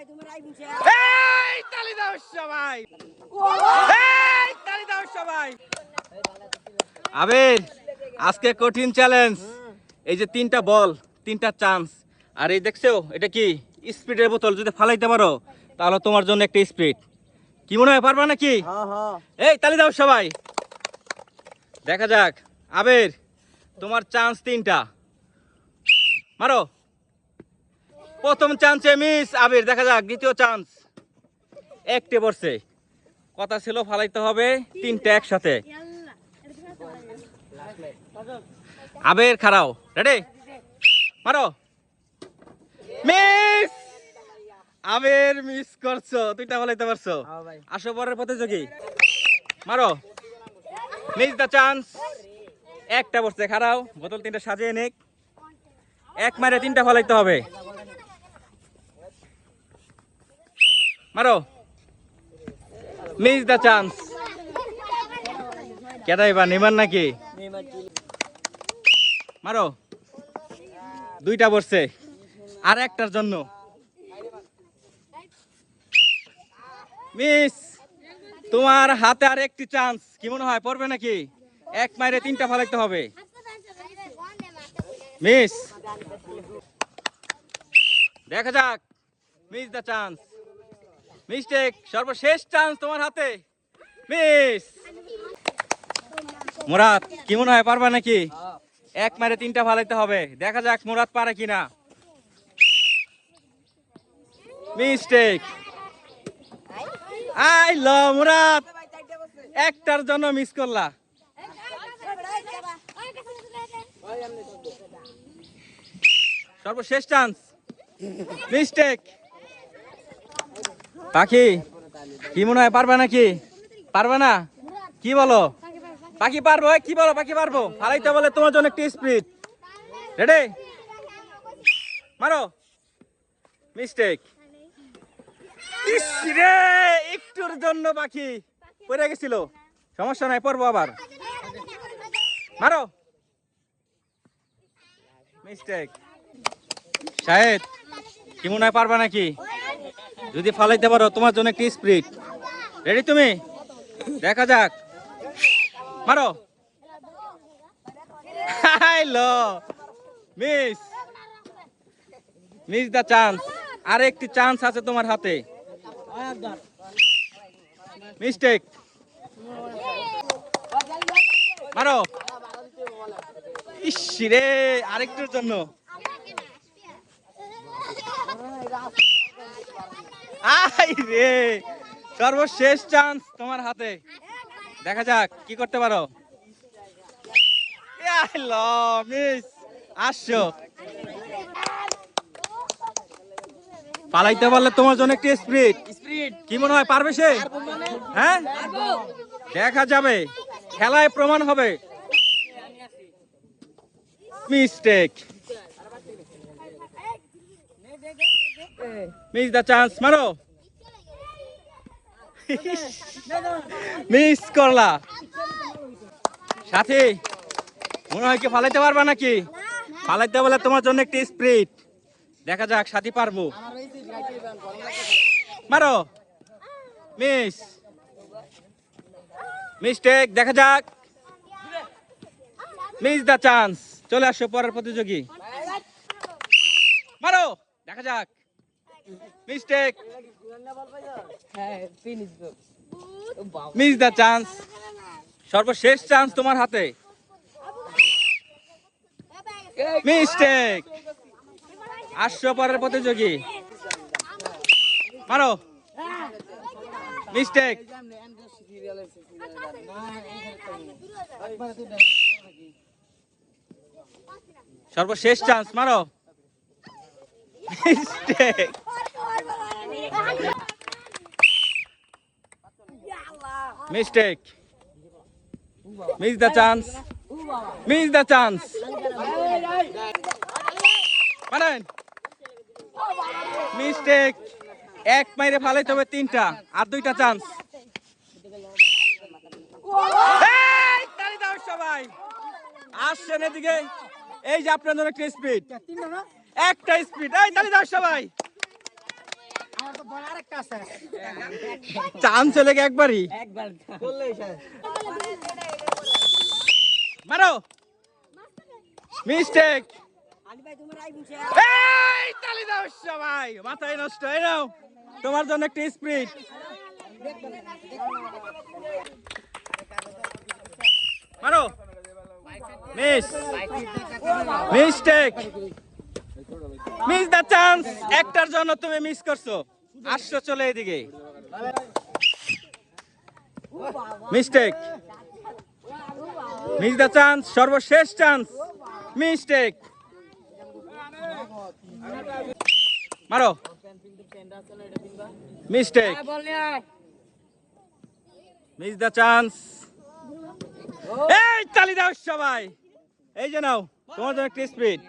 এই তালি দাও সবাই, এই তালি দাও সবাই। আবির, আজকে কঠিন চ্যালেঞ্জ। এই যে 3টা বল, 3টা চান্স। আর এই দেখছো এটা কি স্পিডের বোতল, যদি ফালাইতে পারো তাহলে তোমার জন্য একটা স্পিড। কি মনে হয়, পারবা নাকি? এই তালি দাও সবাই। দেখা যাক। আবির, তোমার চান্স 3টা, মারো। প্রথম চান্সে মিস আবির। দেখা যাক দ্বিতীয় চান্স। একটে পড়ছে, কথা ছিল ফালাইতে হবে 3টা একসাথে। আবির খারাও, রেডি, মারো। মিস আবির, মিস করছো, 2টা ফালাইতে পারছো। আসো পরের প্রতিযোগী, মারো। মিস দা চান্স। একটা পড়ছে, খারাও। বোতল 3টা সাজিয়ে নিক। এক মারে 3টা ফালাইতে হবে। মারো। মিস দা চান্স। কেটাই বা নিমান নাকি? মারো। 2টা পড়ছে, আর একটার জন্য। মিস, তোমার হাতে আর একটি চান্স। কি মনে হয়, পড়বে নাকি? এক মাইরে 3টা ফালাইতে হবে। মিস, দেখা যাক। মিস দা চান্স। মিস্টেক, সর্বশেষ চান্স তোমার হাতে। মিস। মুরাদ, কি মনে হয়, পারবা নাকি? এক মারে 3টা ফালাইতে হবে। দেখা যাক মুরাদ পারে কিনা। মিস্টেক। আই ল মুরাদ, একটার জন্য মিস করলা। সর্বশেষ চান্স। মিস্টেক। পাখি, কি মনে হয়, পারবা নাকি? পারবা না? কি বলো? পাখি পারবো? কি বলো, পাখি পারবো? ফালাইতে বলে তোমার জন্য একটি স্পিড। রেডি, মারো। মিস্টেক। রে, একটুর জন্য পাখি পড়ে গেছিল। সমস্যা নাই, পড়বো আবার। মারো। মিস্টেক। শাহেদ, কি মনে হয়, পারবা নাকি? যদি ফালাইতে পারো তোমার জন্য একটি স্পিড। রেডি তুমি? দেখা যাক, মারো। মিস। মিস দা চান্স। আর একটি চান্স আছে তোমার হাতে। মিস্টেক। মারো। ইস রে, আরেকটার জন্য। আই রে, সর্বশেষ চান্স তোমার হাতে। দেখা যাক কি করতে পারো। মিস, আসছো। পালাইতে পারলে তোমার জন্য একটি স্পিড। কি মনে হয়, পারবে সে? হ্যাঁ, দেখা যাবে, খেলায় প্রমাণ হবে। মিস্টেক। মিস দা চান্স, মারো। মিস করলা। সাথী, মনে হয় কি ফালাইতে পারবা নাকি? ফালাইতে বলে তোমার জন্য একটি স্পিড। দেখা যাক সাথী পারবো। মারো। মিস। মিস্টেক। দেখা যাক। মিস দা চান্স। চলে আসো পরের প্রতিযোগী, মারো। দেখা যাক। মিস্টেক। মিস দা চান্স। সর্বশেষ চান্স তোমার হাতে। মিস্টেক। আসছো পরের প্রতিযোগী, মারো। মিস্টেক। সর্বশেষ চান্স, মারো। মিস্টেক। মিস্টেক। মিস দা চান্স। মিস দা চান্স। মানেন। মিস্টেক। এক মাইরে ফালাইতে হবে 3টা, আর 2টা চান্স। তালি দাও সবাই। আসছেন এদিকে। এই যে আপনার জন্য একটা স্পিড, একটা স্পিড। এই তালি দাও সবাই। চান্স চলে গে একবারই। মারো, মিস্টেক। এই তালি দাও সবাই, মাথায় নষ্ট। এই নাও তোমার জন্য একটা স্প্রিট। মারো, miss, mistake, miss the chance. একটার জন্য তুমি মিস করছো, আসছো চলে এদিকে। মিস্টেক, মিস দ্য চান্স, সর্বশেষ চান্স। মিস্টেক, মারো, মিস্টেক, মিস দ্য চান্স। এই তালি দাও সবাই। এই যে নাও তোমার জন্য একটা স্পিড।